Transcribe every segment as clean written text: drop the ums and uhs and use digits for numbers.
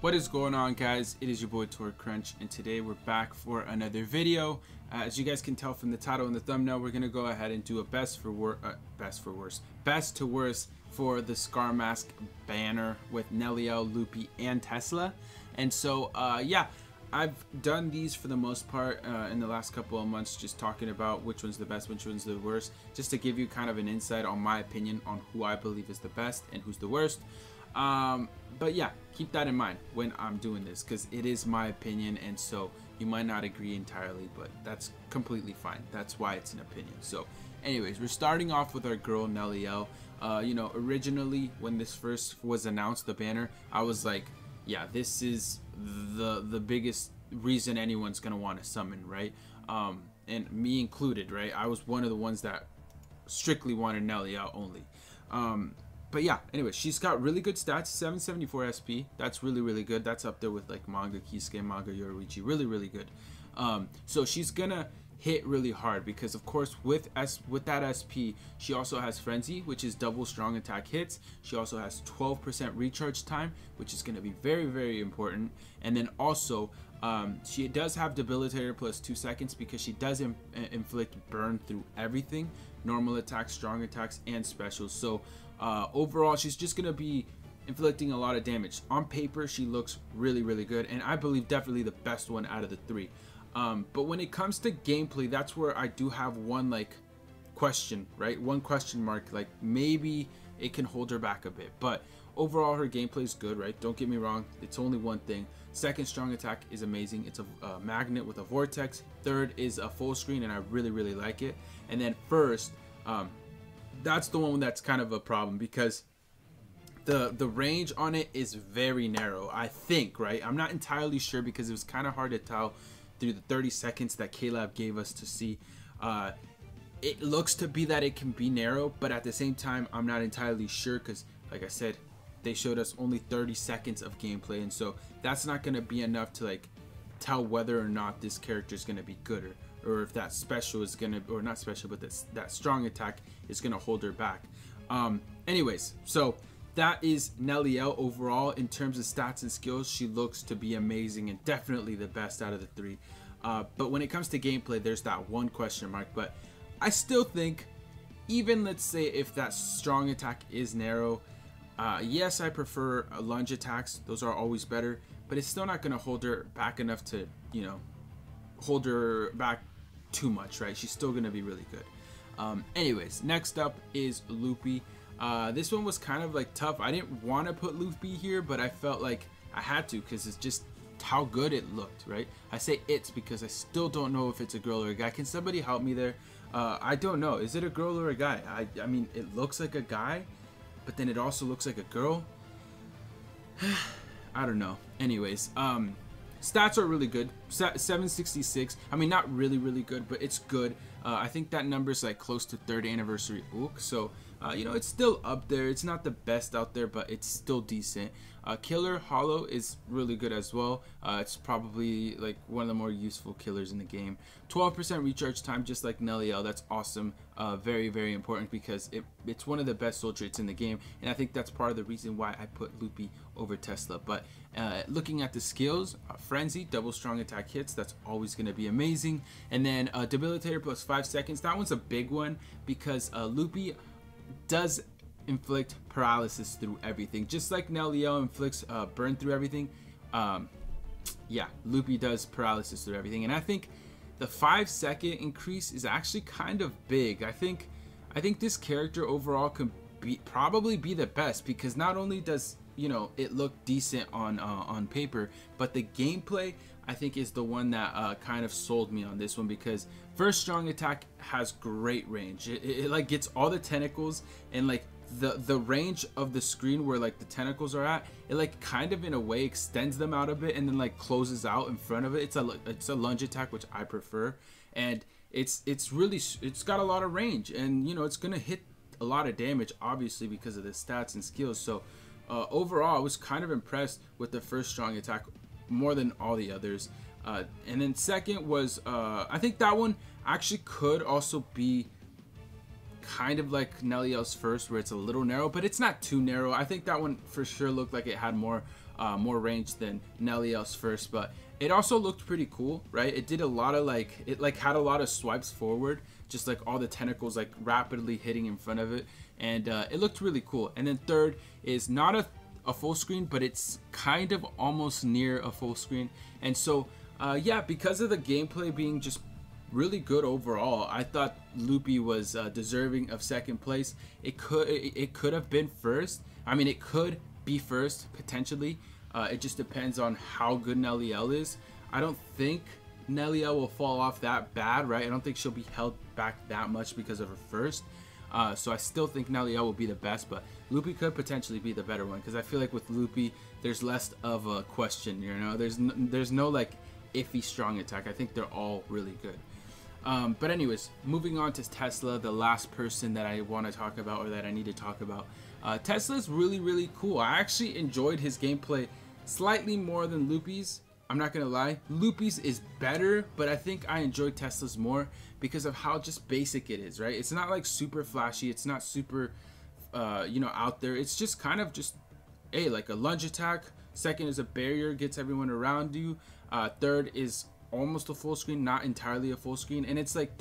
What is going on, guys? It is your boy Torque Crunch, and today we're back for another video. As you guys can tell from the title and the thumbnail, we're gonna go ahead and do a best to worst for the Scarmask banner with Nelliel, Luppi, and Tesla. And so yeah, I've done these for the most part in the last couple of months, just talking about which one's the best, which one's the worst, just to give you kind of an insight on my opinion on who I believe is the best and who's the worst. But yeah, keep that in mind when I'm doing this, because it is my opinion, and so you might not agree entirely, but that's completely fine. That's why it's an opinion. So anyways, we're starting off with our girl Nelliel. You know, originally when this first was announced, the banner, I was like, yeah, this is the biggest reason anyone's gonna want to summon, right? And me included, right? I was one of the ones that strictly wanted Nelliel only. But yeah, anyway, she's got really good stats, 774 SP. That's really good. That's up there with like manga Kisuke, manga Yoruichi. Really good. So she's gonna hit really hard because, of course, with that SP, she also has Frenzy, which is double strong attack hits. She also has 12% recharge time, which is gonna be very important. And then also, she does have Debilitator plus 2 seconds because she does inflict burn through everything, normal attacks, strong attacks, and specials. So overall, she's just gonna be inflicting a lot of damage. On paper, she looks really good, and I believe definitely the best one out of the three. But when it comes to gameplay, that's where I do have one like question, right? One question mark, like maybe it can hold her back a bit. But overall, her gameplay is good, right? Don't get me wrong, it's only one thing. Second strong attack is amazing. It's a magnet with a vortex. Third is a full screen, and I really like it. And then first, that's the one that's kind of a problem because the range on it is very narrow, I think, right? I'm not entirely sure because it was kind of hard to tell through the 30 seconds that K-Lab gave us to see. It looks to be that it can be narrow, but at the same time, I'm not entirely sure because, like I said, they showed us only 30 seconds of gameplay, and so that's not going to be enough to like tell whether or not this character is going to be good, or if that special is going to, or not special, but that strong attack is going to hold her back. Anyways, so that is Nelliel. Overall, in terms of stats and skills, she looks to be amazing and definitely the best out of the three. But when it comes to gameplay, there's that one question mark. But I still think, even let's say if that strong attack is narrow, yes, I prefer lunge attacks. Those are always better, but it's still not going to hold her back enough to, you know, hold her back too much, right? She's still going to be really good. Anyways, next up is Luppi. This one was kind of like tough. I didn't want to put Luppi here, but I felt like I had to because it's just how good it looked, right? I say it's because I still don't know if it's a girl or a guy. Can somebody help me there? I don't know. Is it a girl or a guy? I mean, it looks like a guy, but then it also looks like a girl. I don't know. Anyways, stats are really good. 766. I mean, not really good, but it's good. I think that number is like close to 3rd anniversary ook, so you know, it's still up there. It's not the best out there, but it's still decent. Killer Hollow is really good as well. It's probably like one of the more useful killers in the game. 12% recharge time, just like Nelliel. That's awesome. Very important because it's one of the best soul traits in the game, and I think that's part of the reason why I put Luppi over Tesla. But looking at the skills, Frenzy, double strong attack hits, that's always going to be amazing. And then Debilitator plus 5 seconds, that one's a big one because Luppi does inflict paralysis through everything, just like Nelliel inflicts burn through everything. Yeah, Luppi does paralysis through everything, and I think the 5-second increase is actually kind of big. I think this character overall could probably be the best because not only does, you know, it look decent on paper, but the gameplay I think is the one that kind of sold me on this one because first strong attack has great range. It like gets all the tentacles, and like the range of the screen where like the tentacles are at, it like kind of in a way extends them out a bit and then like closes out in front of it. It's a lunge attack, which I prefer, and it's got a lot of range, and you know, it's gonna hit a lot of damage obviously because of the stats and skills. So overall, I was kind of impressed with the first strong attack more than all the others. And then second was I think that one actually could also be kind of like Nelliel's first, where it's a little narrow, but it's not too narrow. I think that one for sure looked like it had more more range than Nelliel's first, but it also looked pretty cool, right? It did a lot of had a lot of swipes forward, just like all the tentacles like rapidly hitting in front of it, and it looked really cool. And then third is not a full screen, but it's kind of almost near a full screen. And so yeah, because of the gameplay being just really good overall, I thought Luppi was deserving of second place. It could have been first. I mean, it could be first potentially. It just depends on how good Nelliel is. I don't think Nelliel will fall off that bad, right? I don't think she'll be held back that much because of her first. So I still think Nelliel will be the best, but Luppi could potentially be the better one, because I feel like with Luppi there's less of a question, you know. There's no like iffy strong attack. I think they're all really good. But anyways, moving on to Tesla, the last person that I want to talk about, or that I need to talk about. Tesla's really cool. I actually enjoyed his gameplay slightly more than Luppi's. I'm not gonna lie, Luppi's is better, but I think I enjoyed Tesla's more because of how just basic it is, right? It's not like super flashy, it's not super you know, out there. It's just kind of just like a lunge attack. Second is a barrier, gets everyone around you. Third is almost a full screen, not entirely a full screen. And it's like,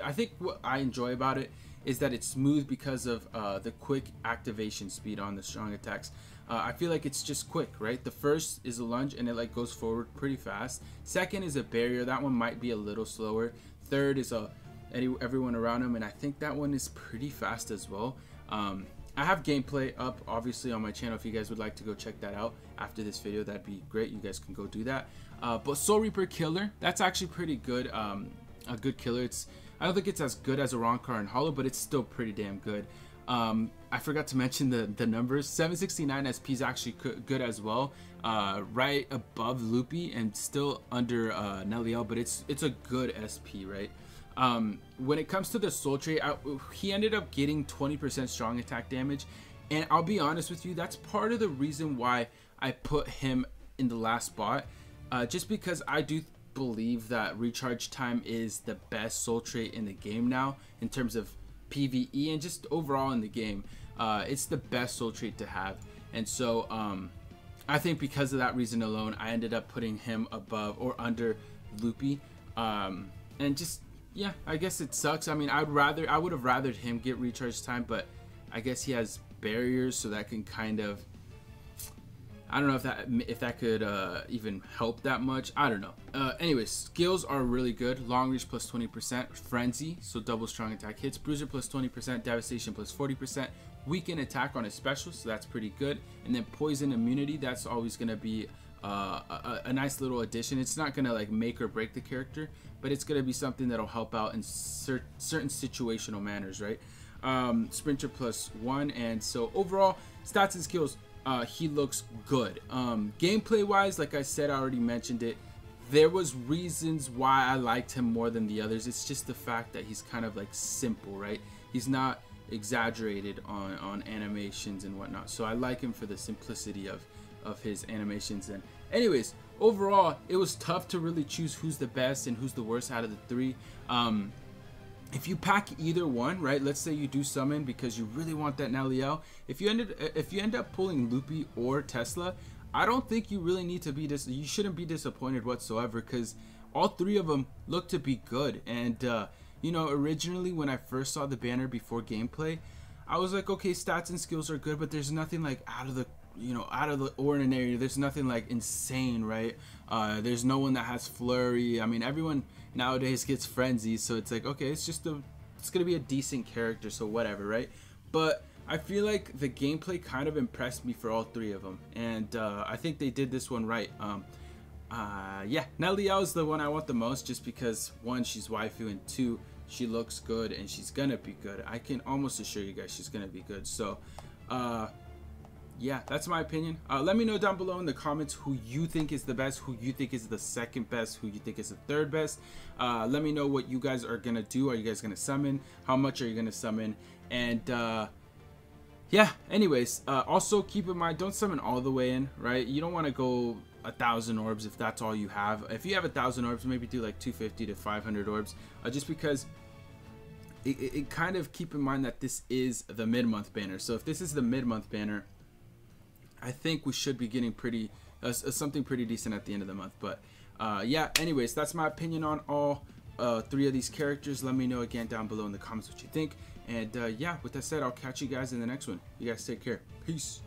I think what I enjoy about it is that it's smooth because of the quick activation speed on the strong attacks. I feel like it's just quick, right? The first is a lunge and it like goes forward pretty fast. Second is a barrier, that one might be a little slower. Third is everyone around him, and I think that one is pretty fast as well. I have gameplay up obviously on my channel. If you guys would like to go check that out after this video, that'd be great. You guys can go do that. But Soul Reaper Killer, that's actually pretty good. A good killer. I don't think it's as good as a Ronkar and Hollow, but it's still pretty damn good. I forgot to mention the numbers. 769 SP is actually good as well, right above Luppi and still under Nelliel, but it's a good SP, right? When it comes to the soul trait, he ended up getting 20% strong attack damage, and I'll be honest with you, that's part of the reason why I put him in the last spot, just because I do believe that recharge time is the best soul trait in the game now in terms of PvE and just overall in the game. It's the best soul trait to have, and so I think because of that reason alone, I ended up putting him above or under Luppi. And just, yeah, I guess it sucks. I mean, I would have rathered him get recharge time, but I guess he has barriers, so that can kind of, I don't know if that could even help that much. I don't know. Anyways, skills are really good. Long reach plus 20%, frenzy, so double strong attack hits, bruiser plus 20%, devastation plus 40%, weaken attack on his special, so that's pretty good. And then poison immunity, that's always gonna be a nice little addition. It's not gonna like make or break the character, but it's gonna be something that'll help out in certain situational manners, right? Sprinter plus 1, and so overall stats and skills, he looks good. Gameplay wise, like I said, I already mentioned it, there was reasons why I liked him more than the others. It's just the fact that he's kind of like simple, right? He's not exaggerated on animations and whatnot, so I like him for the simplicity of his animations. And anyways, overall it was tough to really choose who's the best and who's the worst out of the three. If you pack either one, right, let's say you do summon because you really want that Nelliel, if you end up pulling Luppi or Tesla, I don't think you really need to be you shouldn't be disappointed whatsoever, because all three of them look to be good. And you know, originally when I first saw the banner before gameplay, I was like, okay, stats and skills are good, but there's nothing like out of the ordinary. There's nothing like insane, right? There's no one that has flurry. I mean, everyone nowadays gets frenzy, so it's like, okay, it's gonna be a decent character, so whatever, right? But I feel like the gameplay kind of impressed me for all three of them, and I think they did this one right. Yeah, Nelliel is the one I want the most, just because one, she's waifu, and two, she looks good and she's gonna be good. I can almost assure you guys she's gonna be good. So yeah, that's my opinion. Let me know down below in the comments who you think is the best, who you think is the second best, who you think is the third best. Let me know what you guys are gonna do. Are you guys gonna summon? How much are you gonna summon? And yeah, anyways, also keep in mind, don't summon all the way in, right? You don't want to go 1,000 orbs if that's all you have. If you have 1,000 orbs, maybe do like 250 to 500 orbs, just because it kind of, keep in mind that this is the mid-month banner. So if this is the mid-month banner, I think we should be getting something pretty decent at the end of the month. But yeah, anyways, that's my opinion on all 3 of these characters. Let me know again down below in the comments what you think. And yeah, with that said, I'll catch you guys in the next one. You guys take care. Peace.